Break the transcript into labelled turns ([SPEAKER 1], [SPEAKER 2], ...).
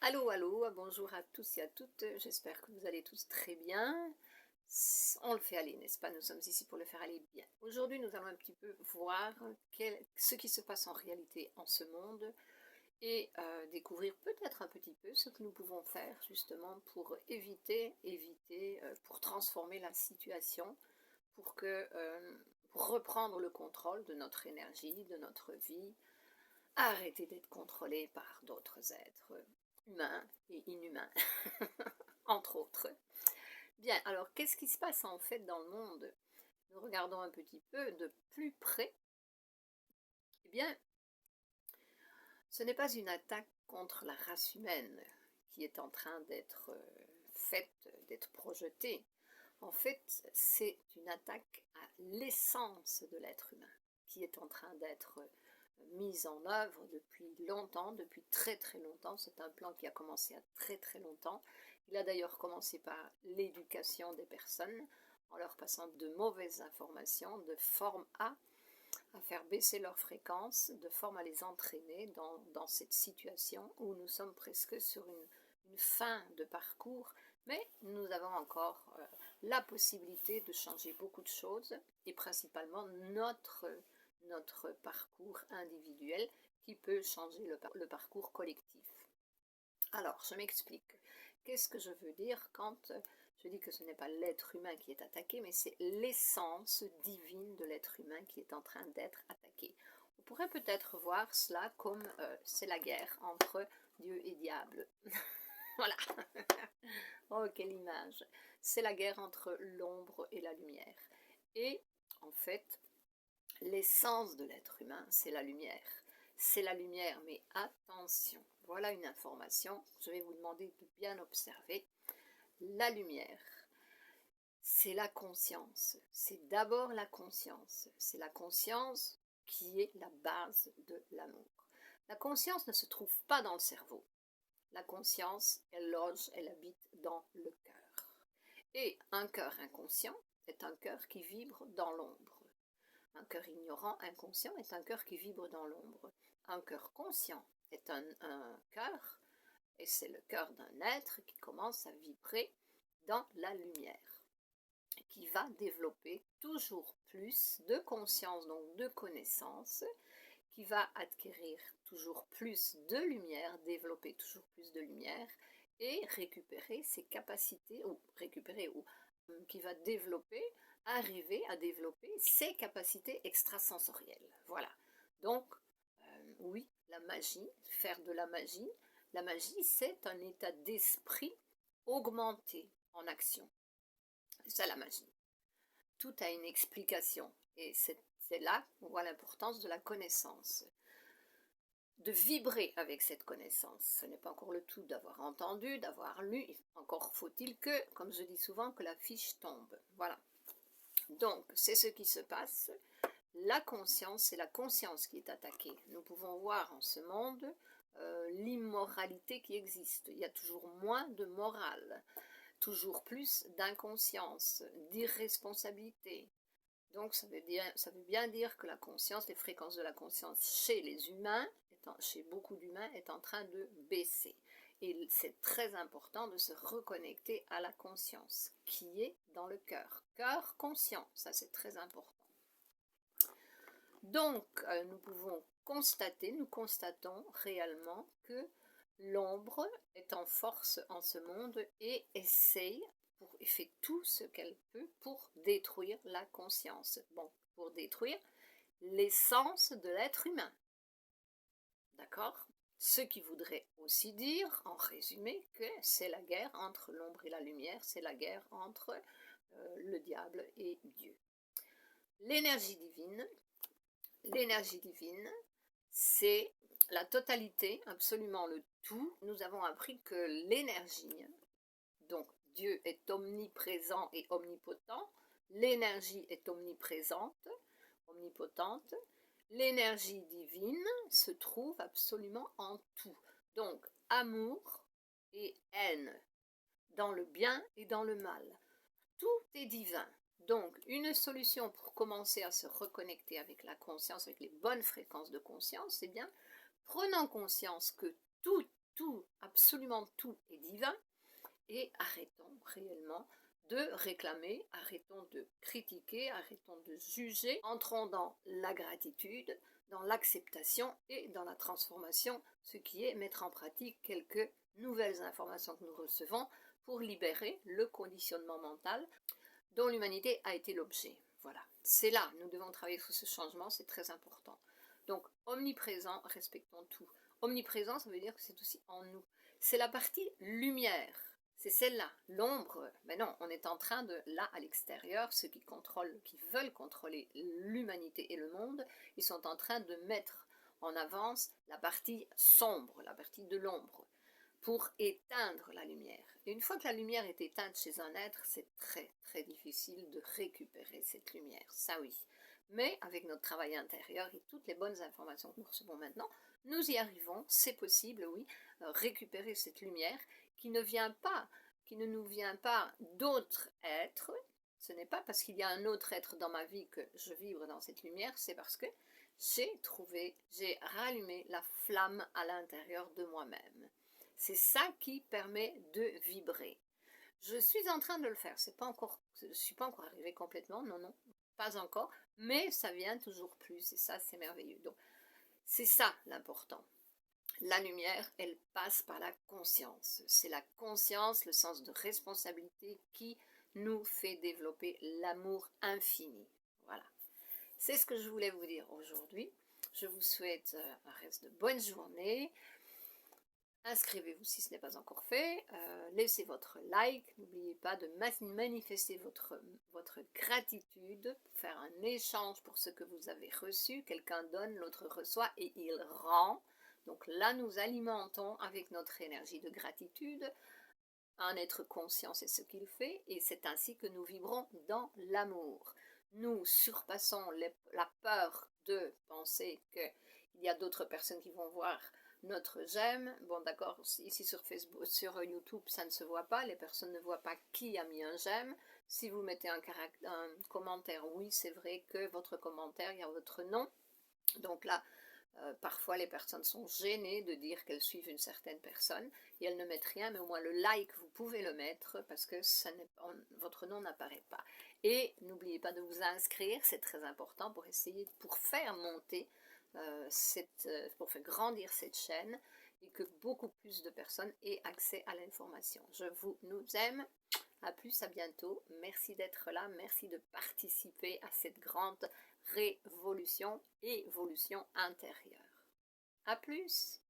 [SPEAKER 1] Allô, allô, bonjour à tous et à toutes, j'espère que vous allez tous très bien. On le fait aller, n'est-ce pas? Nous sommes ici pour le faire aller bien. Aujourd'hui, nous allons un petit peu voir ce qui se passe en réalité en ce monde et découvrir peut-être un petit peu ce que nous pouvons faire justement pour pour transformer la situation, pour reprendre le contrôle de notre énergie, de notre vie, arrêter d'être contrôlé par d'autres êtres humains et inhumains, entre autres. Bien, alors qu'est-ce qui se passe en fait dans le monde? Nous regardons un petit peu de plus près. Eh bien, ce n'est pas une attaque contre la race humaine qui est en train d'être faite, d'être projetée. En fait, c'est une attaque à l'essence de l'être humain qui est en train d'être mise en œuvre depuis longtemps, depuis très très longtemps. C'est un plan qui a commencé à très très longtemps. Il a d'ailleurs commencé par l'éducation des personnes, en leur passant de mauvaises informations, de forme à faire baisser leur fréquence, de forme à les entraîner dans cette situation où nous sommes presque sur une fin de parcours, mais nous avons encore la possibilité de changer beaucoup de choses, et principalement notre parcours individuel qui peut changer le parcours collectif. Alors, je m'explique. Qu'est-ce que je veux dire quand je dis que ce n'est pas l'être humain qui est attaqué, mais c'est l'essence divine de l'être humain qui est en train d'être attaqué. On pourrait peut-être voir cela comme c'est la guerre entre Dieu et diable. Voilà. Oh, quelle image. C'est la guerre entre l'ombre et la lumière. Et en fait, l'essence de l'être humain, c'est la lumière. C'est la lumière, mais attention, voilà une information, je vais vous demander de bien observer. La lumière, c'est la conscience. C'est d'abord la conscience. C'est la conscience qui est la base de l'amour. La conscience ne se trouve pas dans le cerveau. La conscience, elle loge, elle habite dans le cœur. Et un cœur inconscient est un cœur qui vibre dans l'ombre. Un cœur ignorant, inconscient, est un cœur qui vibre dans l'ombre. Un cœur conscient est un cœur, et c'est le cœur d'un être qui commence à vibrer dans la lumière, qui va développer toujours plus de conscience, donc de connaissance, qui va acquérir toujours plus de lumière, développer toujours plus de lumière, et récupérer ses capacités, ou qui va arriver à développer ses capacités extrasensorielles. Voilà. Donc, oui, la magie, faire de la magie, c'est un état d'esprit augmenté en action. C'est ça la magie. Tout a une explication, et c'est là qu'on voit l'importance de la connaissance. De vibrer avec cette connaissance. Ce n'est pas encore le tout d'avoir entendu, d'avoir lu, encore faut-il que, comme je dis souvent, que la fiche tombe. Voilà. Donc, c'est ce qui se passe. La conscience, c'est la conscience qui est attaquée. Nous pouvons voir en ce monde l'immoralité qui existe. Il y a toujours moins de morale, toujours plus d'inconscience, d'irresponsabilité. Donc ça veut bien dire que la conscience, les fréquences de la conscience chez les humains, chez beaucoup d'humains, est en train de baisser. Et c'est très important de se reconnecter à la conscience qui est dans le cœur. Cœur conscient, ça c'est très important. Donc nous constatons réellement que l'ombre est en force en ce monde et fait tout ce qu'elle peut pour détruire la conscience. Bon, pour détruire l'essence de l'être humain. D'accord? Ce qui voudrait aussi dire, en résumé, que c'est la guerre entre l'ombre et la lumière, c'est la guerre entre le diable et Dieu. L'énergie divine, c'est la totalité, absolument le tout. Nous avons appris que l'énergie, donc Dieu est omniprésent et omnipotent, l'énergie est omniprésente, omnipotente, l'énergie divine se trouve absolument en tout. Donc amour et haine, dans le bien et dans le mal. Tout est divin. Donc, une solution pour commencer à se reconnecter avec la conscience, avec les bonnes fréquences de conscience, c'est bien, prenons conscience que tout tout, absolument tout est divin, et arrêtons réellement de réclamer, arrêtons de critiquer, arrêtons de juger, entrons dans la gratitude, dans l'acceptation et dans la transformation, ce qui est mettre en pratique quelques nouvelles informations que nous recevons pour libérer le conditionnement mental dont l'humanité a été l'objet. Voilà, c'est là, nous devons travailler sur ce changement, c'est très important. Donc, omniprésent, respectons tout. Omniprésent, ça veut dire que c'est aussi en nous. C'est la partie lumière, c'est celle-là. L'ombre, mais non, on est en train de, là, à l'extérieur, ceux qui contrôlent, qui veulent contrôler l'humanité et le monde, ils sont en train de mettre en avance la partie sombre, la partie de l'ombre, pour éteindre la lumière. Et une fois que la lumière est éteinte chez un être, c'est très très difficile de récupérer cette lumière, ça oui. Mais avec notre travail intérieur et toutes les bonnes informations que nous recevons maintenant, nous y arrivons, c'est possible, oui, récupérer cette lumière qui ne vient pas, qui ne nous vient pas d'autres êtres. Ce n'est pas parce qu'il y a un autre être dans ma vie que je vibre dans cette lumière, c'est parce que j'ai rallumé la flamme à l'intérieur de moi-même. C'est ça qui permet de vibrer. Je suis en train de le faire, je ne suis pas encore arrivée complètement, non, non, pas encore, mais ça vient toujours plus, et ça c'est merveilleux. Donc, c'est ça l'important. La lumière, elle passe par la conscience. C'est la conscience, le sens de responsabilité qui nous fait développer l'amour infini. Voilà. C'est ce que je voulais vous dire aujourd'hui. Je vous souhaite un reste de bonne journée. Inscrivez-vous si ce n'est pas encore fait, laissez votre like, n'oubliez pas de manifester votre gratitude, faire un échange pour ce que vous avez reçu, quelqu'un donne, l'autre reçoit et il rend. Donc là nous alimentons avec notre énergie de gratitude un être conscient, c'est ce qu'il fait, et c'est ainsi que nous vibrons dans l'amour. Nous surpassons la peur de penser qu'il y a d'autres personnes qui vont voir notre j'aime. Bon d'accord, ici sur Facebook, sur YouTube, ça ne se voit pas, les personnes ne voient pas qui a mis un j'aime. Si vous mettez un commentaire, oui, c'est vrai que votre commentaire, il y a votre nom. Donc là, parfois les personnes sont gênées de dire qu'elles suivent une certaine personne et elles ne mettent rien, mais au moins le like, vous pouvez le mettre parce que votre nom n'apparaît pas. Et n'oubliez pas de vous inscrire, c'est très important pour faire monter, pour faire grandir cette chaîne et que beaucoup plus de personnes aient accès à l'information. Nous aime. À plus, à bientôt. Merci d'être là, merci de participer à cette grande révolution, évolution intérieure. À plus!